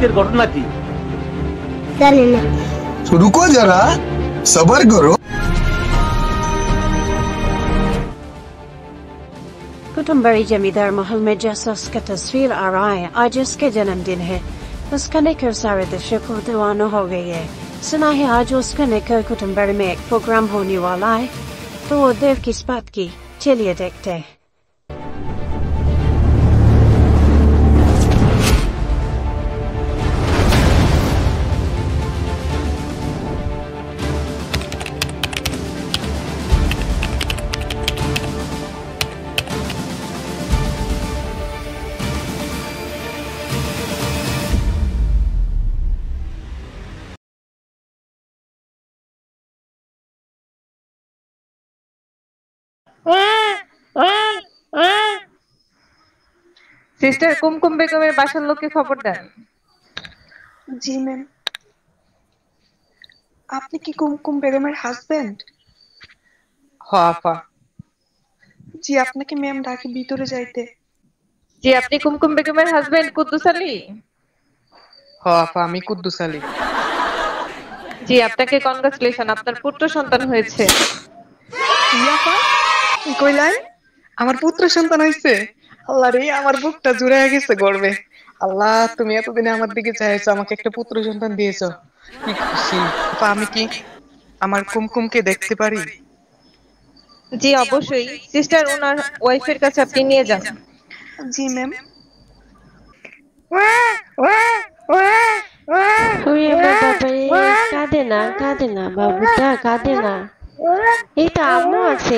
আজকের ঘটনা কি? জানি না। रुको जरा सबर करो। कुटुंबरी जमींदार महल में जासूस का तस्वीर आ रहा है। आज उसके जन्मदिन है। उसका निकाह सारे दर्शक को दीवाना हो गई है। सुना है आज उसका निकाह कुटुंबरी में एक प्रोग्राम होने वाला है, तो वो देव किस बात की, चलिए देखते हैं। সিস্টার কুমকুম বেগমের বাসার লোককে খবর দেন। জি ম্যাম। আপনি কি কুমকুম বেগমের হাজবেন্ড? হ্যাঁ আপা। জি, আপনাকে ম্যাম ডাকে ভিতরে যাইতে। জি, আপনি কুমকুম বেগমের হাজবেন্ড কুদ্দুস আলী? হ্যাঁ আপা, আমি কুদ্দুস আলী। জি, আপনাকে কংগ্রাচুলেশন, আপনার পুত্র সন্তান হয়েছে। কি কইলেন? আমার পুত্র সন্তান হইছে? আল্লাহ রে, আমার বুকটা জুড়ে গেছে গর্বে। আল্লাহ, তুমি এতদিনে আমার দিকে চাইছো, আমাকে একটা পুত্র সন্তান দিয়েছো, কি খুশি। আপা, আমি কি আমার কুমকুমকে দেখতে পারি? জি অবশ্যই সিস্টার, ওনার ওয়াইফের কাছে আপনি নিয়ে যান। জি ম্যাম। কাঁদে না বাবুটা, কাঁদে না। এই তো আম্মু আছে,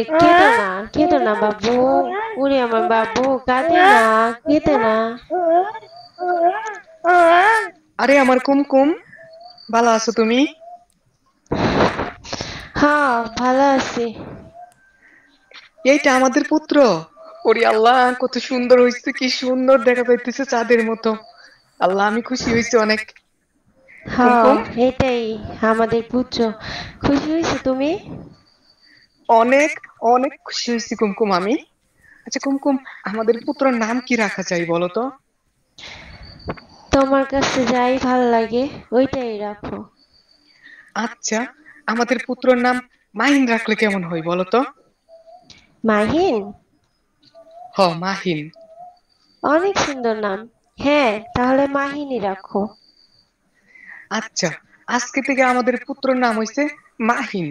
কেঁদো না বাবু। উনি আমার বাবু, কাঁদে না। আরে আমার কুমকুম, ভালো আছো তুমি? হ্যাঁ ভালো আছি। এইটা আমাদের পুত্র। ওরে আল্লাহ, কত সুন্দর হইছে, কি সুন্দর দেখা যাইতেছে চাঁদের মতো। আল্লাহ, আমি খুশি হইছি অনেক। হ্যাঁ, এটাই আমাদের পুত্র। খুশি হয়েছে তুমি? অনেক অনেক খুশি হয়েছি কুমকুম আমি। আচ্ছা কুমকুম, আমাদের পুত্রের নাম কি রাখা চাই বলো তো? তোমার কাছে যাই ভালো লাগে ওইটাই রাখো। আচ্ছা, আমাদের পুত্রের নাম মাহিন রাখলে কেমন হয় বলো তো? মাহিন? মাহিন। অনেক সুন্দর নাম। হ্যাঁ, তাহলে মাহিনী রাখো। আচ্ছা, আজকে থেকে আমাদের পুত্রের নাম হইছে মাহিন,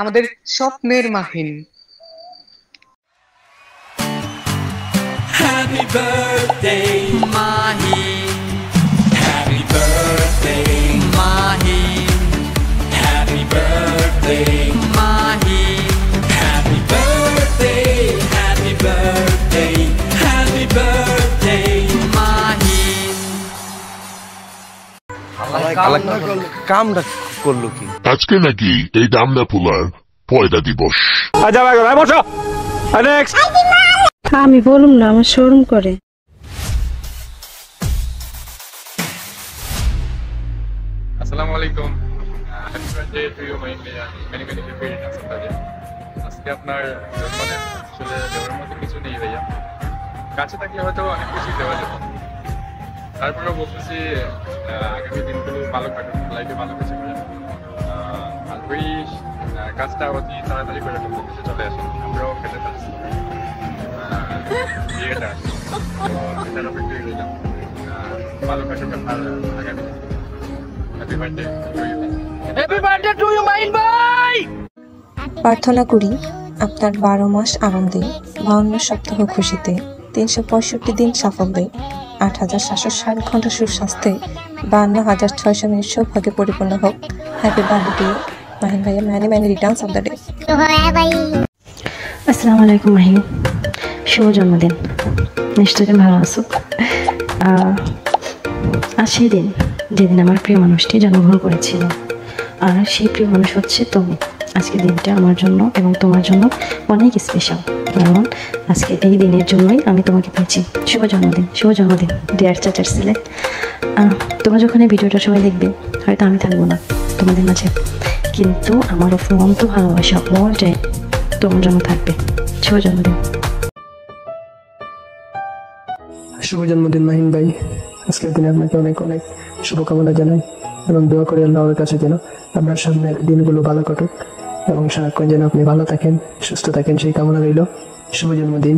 আমাদের স্বপ্নের Mahin. Happy birthday, Mahin. Happy birthday, Mahin. Happy birthday, Mahin. Happy birthday, happy birthday, happy birthday, Mahin. কামটা করলো কি? আজকে নাকি এই দামনা ফুলার পয়লা দিবস। আমি বলুম না, আমার শরম করে। আসসালামু আলাইকুম। Happy birthday to you my many many happy returns of the day. আজকে আপনার জন্মদিন, আসলে দেওয়ার মতো কিছু নেই ভাইয়া। কাছে থাকলে হয়তো অনেক কিছু দেওয়া যেত, তারপরেও বলতেছি আগামী দিনগুলো ভালো কাটুক, লাইফে ভালো কিছু করে। আর ওই কাজটা অতি তাড়াতাড়ি করে ফেলতে চলে আসে, আমরাও খেতে পারছি বিয়েটা, এটার অপেক্ষায় রইলাম। ভালো কাটুক আপনার আগামী দিন। Happy birthday to you. Happy birthday to you Mahin ভাই। প্রার্থনা করি আপনার 12 মাস আনন্দে, 52 সপ্তাহ খুশিতে, 365 দিন সাফল্যে, 8760 ঘন্টা সুস্বাস্থ্যে, 52,600 মিনিট সৌভাগ্যে পরিপূর্ণ হোক। হ্যাপি বার্থডে মাহিন ভাইয়া, many many returns of the day. আসসালামু আলাইকুম মাহিন, শুভ জন্মদিন। নিশ্চয়ই ভালো আছো। আজ সেই দিন যেদিন আমার প্রিয় মানুষটি জন্মগ্রহণ করেছিল, আর সেই প্রিয় মানুষ হচ্ছে তুমি। আজকের দিনটা আমার জন্য এবং তোমার জন্য অনেক স্পেশাল, কারণ আজকে এই দিনের জন্যই আমি তোমাকে পেয়েছি। শুভ জন্মদিন ডিয়ার চাচার ছেলে। তোমরা যখন এই ভিডিওটা সবাই দেখবে, হয়তো আমি থাকবো না তোমাদের মাঝে, কিন্তু আমার অফুরন্ত ভালোবাসা অল টাইম তোমার জন্য থাকবে। শুভ জন্মদিন। শুভ জন্মদিন মাহিন ভাই, আজকের দিনে আপনাকে অনেক অনেক শুভকামনা জানাই এবং দোয়া করি আল্লাহর কাছে যেন আপনার সামনের দিনগুলো ভালো কাটুক এবং সারাক্ষণ যেন আপনি ভালো থাকেন, সুস্থ থাকেন, সেই কামনা রইল। শুভ জন্মদিন।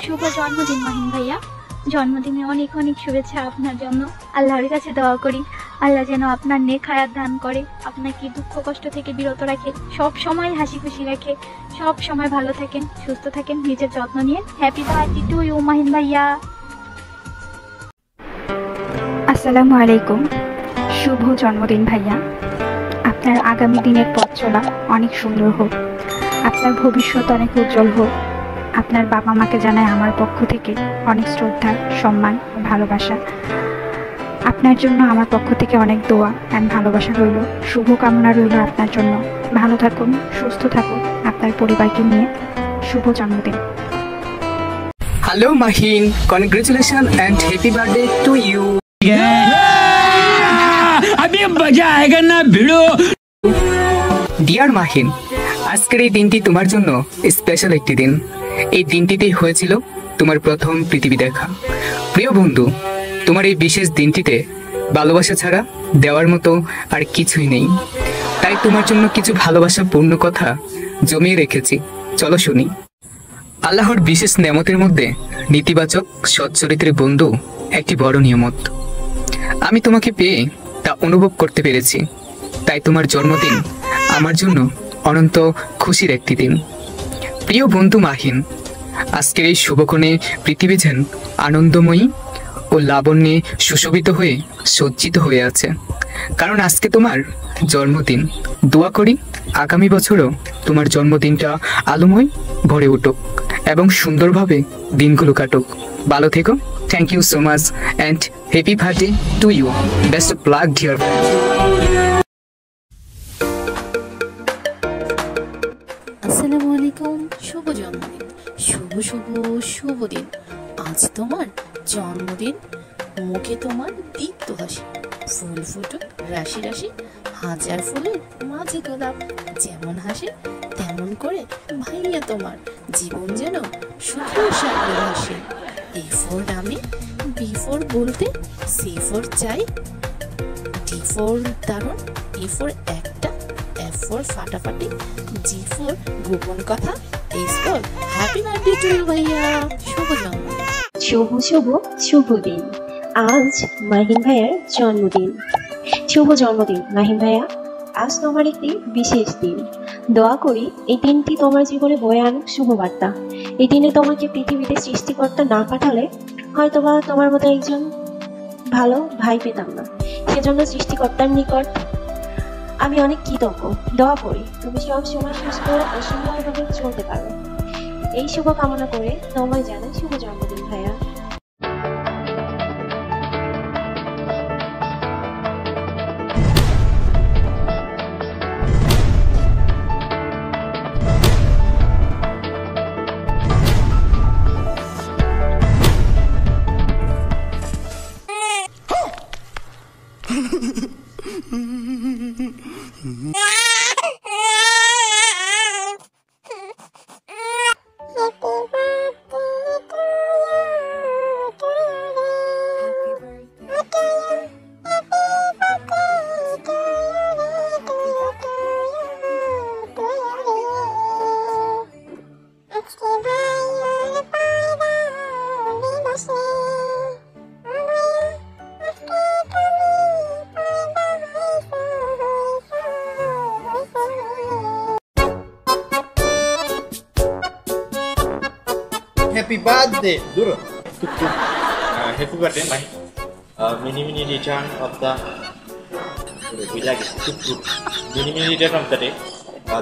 শুভ জন্মদিন মাহিন ভাইয়া, জন্মদিনে অনেক অনেক শুভেচ্ছা আপনার জন্য। আল্লাহর কাছে দোয়া করি আল্লাহ যেন আপনার নেক হায়াত দান করে, আপনাকে দুঃখ কষ্ট থেকে বিরত রাখে, সব সময় হাসি খুশি রাখে, সব সময় ভালো থাকেন, সুস্থ থাকেন, নিজের যত্ন নিয়ে। Happy birthday to you Mahin ভাইয়া। আসসালামু আলাইকুম। শুভ জন্মদিন ভাইয়া, আপনার আগামী দিনের পথ চলা অনেক সুন্দর হোক, আপনার ভবিষ্যৎ অনেক উজ্জ্বল হোক। আপনার বাবা মাকে জানায় আমার পক্ষ থেকে অনেক শ্রদ্ধা, সম্মান, ভালোবাসা। আপনার জন্য আমার পক্ষ থেকে অনেক দোয়া অ্যান্ড ভালোবাসা রইল, শুভকামনা রইল আপনার জন্য। ভালো থাকুন, সুস্থ থাকুন আপনার পরিবারকে নিয়ে। শুভ জন্মদিন। Hello Mahin, congratulations and happy birthday to you. अभी मजा आएगा ना भिड़ो। Dear Mahin, আজকের এই দিনটি তোমার জন্য স্পেশাল একটি দিন। এই দিনটিতেই হয়েছিল তোমার প্রথম পৃথিবী দেখা। প্রিয় বন্ধু, তোমার এই বিশেষ দিনটিতে ভালোবাসা ছাড়া দেওয়ার মতো আর কিছুই নেই। তাই তোমার জন্য কিছু ভালোবাসা পূর্ণ কথা জমিয়ে রেখেছি, চলো শুনি। আল্লাহর বিশেষ নেয়ামতের মধ্যে নীতিবাচক সচ্চরিত্রের বন্ধু একটি বড় নিয়ামত। আমি তোমাকে পেয়ে তা অনুভব করতে পেরেছি। তাই তোমার জন্মদিন আমার জন্য অনন্ত খুশির একটি দিন। প্রিয় বন্ধু মাহিন, আজকের এই শুভক্ষণে পৃথিবী যেন আনন্দময়ী ও লাবণ্যে সুশোভিত হয়ে সজ্জিত হয়ে আছে, কারণ আজকে তোমার জন্মদিন। দোয়া করি আগামী বছরও তোমার জন্মদিনটা আলোময় ভরে উঠুক এবং সুন্দরভাবে দিনগুলো কাটুক। ভালো থেকো। Thank you so much and happy birthday to you. Best of luck dear. আসসালামু আলাইকুম। শুভ জন্মদিন, শুভ শুভ শুভ দিন। আজ তোমার জন্মদিন, মুখে তোমার দীপ্ত হাসি, ফুল ফুটুক রাশি রাশি, হাজার ফুলের মাঝে গোলাপ। যেমন হাসে তেমন করে ভাইয়া তোমার জীবন যেন সুখের সাগরে ভাসে। এ ফর আমি, বি ফর বলতে, সি ফর চাই, ডি ফর দারুণ, ই ফর একটা, এফ ফর ফাটাফাটি, জি ফর গোপন কথা, S for happy birthday to you ভাইয়া। শুভ জন্মদিন। শুভ শুভ শুভ দিন। আজ মাহিন ভাইয়ার জন্মদিন। শুভ জন্মদিন মাহিন ভাইয়া, আজ তোমার একটি বিশেষ দিন। দোয়া করি এই দিনটি তোমার জীবনে বয়ে আনুক শুভবার্তা। এই দিনে তোমাকে পৃথিবীতে সৃষ্টিকর্তা না পাঠালে হয়তোবা তোমার মতো একজন ভালো ভাই পেতাম না। সেজন্য সৃষ্টিকর্তার নিকট আমি অনেক কৃতজ্ঞ। দোয়া করি তুমি সব সময় সুস্থ ও সুন্দরভাবে চলতে পারো। এই শুভ কামনা করে তোমায় জানাই শুভ জন্মদিন ভাইয়া। Happy birthday, Duro. Happy birthday, my mini return of the. We like it. Mini return of the day.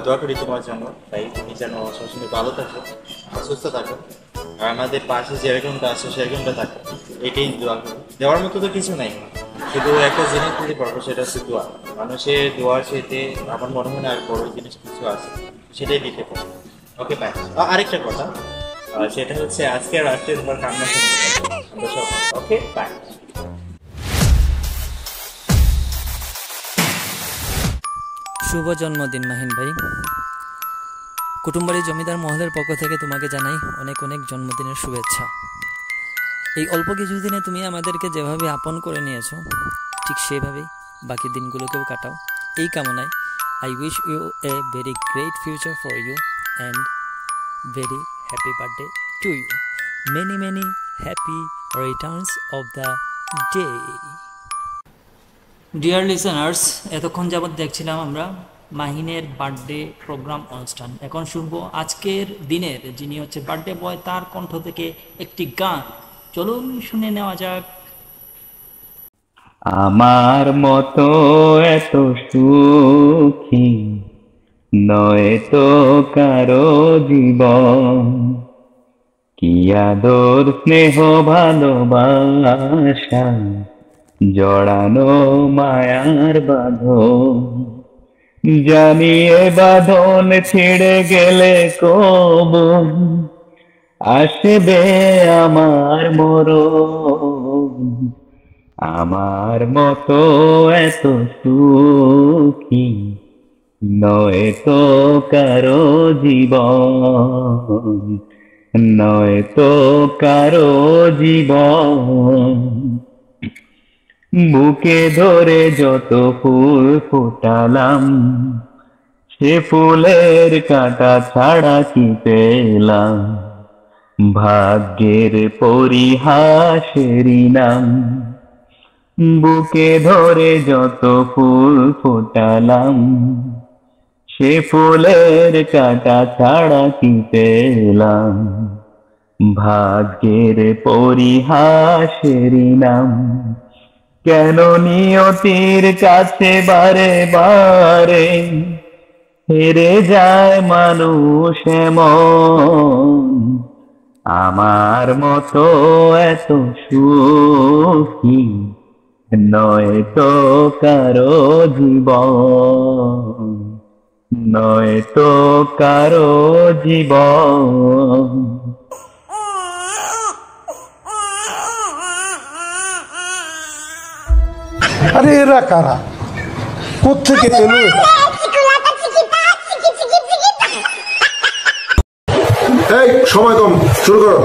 দোয়া করি তোমার জন্য, তাই তুমি যেন সবসময় ভালো থাকো, সুস্থ থাকো, আর আমাদের পাশে যেরকমটা আছে সেরকমটা থাকো, এটাই দোয়া করি। দেওয়ার মতো তো কিছু নাই, শুধু একটা জিনিস যদি পারবো সেটা হচ্ছে দোয়া। মানুষের দোয়ার সাথে আমার মনে হয় না আর বড় জিনিস কিছু আছে, সেটাই দিতে পারবো। Okay bye. আরেকটা কথা, সেটা হচ্ছে আজকে রাত্রে তোমার কান্না শুনতে পাবো আমরা সব। Okay bye. শুভ জন্মদিন মাহিন ভাই। কুটুম্বাড়ি জমিদার মহলের পক্ষ থেকে তোমাকে জানাই অনেক অনেক জন্মদিনের শুভেচ্ছা। এই অল্প কিছুদিনে তুমি আমাদেরকে যেভাবে আপন করে নিয়েছো ঠিক সেভাবেই বাকি দিনগুলোকেও কাটাও, এই কামনায় I wish you a very great future for you and very happy birthday to you. Many many happy returns of the day. Dear listeners, এতক্ষণ যাবৎ দেখছিলাম আমরা মাহিনের বার্থডে প্রোগ্রাম অনুষ্ঠান। এখন শুনবো আজকের দিনের যিনি হচ্ছে বার্থডে বয় তার কণ্ঠ থেকে একটি গান। চলুন শুনে নেওয়া যাক। আমার মতো এত সুখী নয় তো কারো জীবন, কি আদর স্নেহ ভালোবাসা জড়ানো মায়ার বাঁধন, জানিয়ে বাঁধন ছিঁড়ে গেলে কবু আসবে আমার মরণ। আমার মতো এত সুখী নয় তো কারো জীবন, নয় তো কারো জীবন। বুকে ধরে যত ফুল ফোটালাম সে ফুলের কাঁটা ছাড়া কি পেলাম, ভাগ্যের পরিহাসেরই নাম। বুকে ধরে যত ফুল ফোটালাম সে ফুলের কাঁটা ছাড়া কি পেলাম, ভাগ্যের পরিহাসেরই নাম। কেন নিয়তির কাছে বারে বারে হেরে যায় মানুষ এমন, আমার মতো এত সুখী নয় তো কারো জীবন, নয় তো কারো জীবন। আরে এরা কারা, কোত্থেকে এলো? এই সময় কম, শুরু করো।